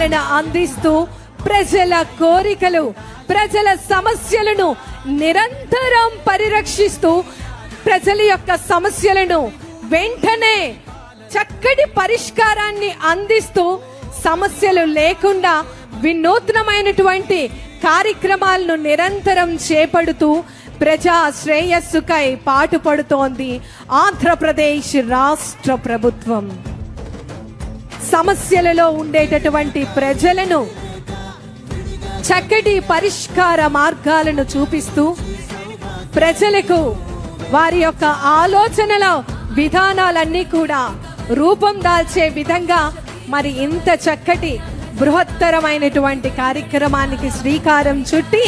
పరిష్కారాలను అందిస్తూ ప్రజల కోరికలు, ప్రజల సమస్యలను నిరంతరం పరిరక్షిస్తూ ప్రజల యొక్క సమస్యలను వెంటనే చక్కటి పరిష్కారాన్ని అందిస్తూ సమస్యలు లేకుండా వినూత్నమైనటువంటి కార్యక్రమాలను నిరంతరం చేపడుతూ ప్రజా శ్రేయస్సుకై పాటుపడుతోంది ఆంధ్రప్రదేశ్ రాష్ట్ర ప్రభుత్వం. సమస్యలలో ఉండేటటువంటి ప్రజలను చక్కటి పరిష్కార మార్గాలను చూపిస్తూ ప్రజలకు వారి యొక్క ఆలోచనల విధానాలన్నీ కూడా రూపం దాల్చే విధంగా మరి ఇంత చక్కటి బృహత్తరమైనటువంటి కార్యక్రమానికి శ్రీకారం చుట్టి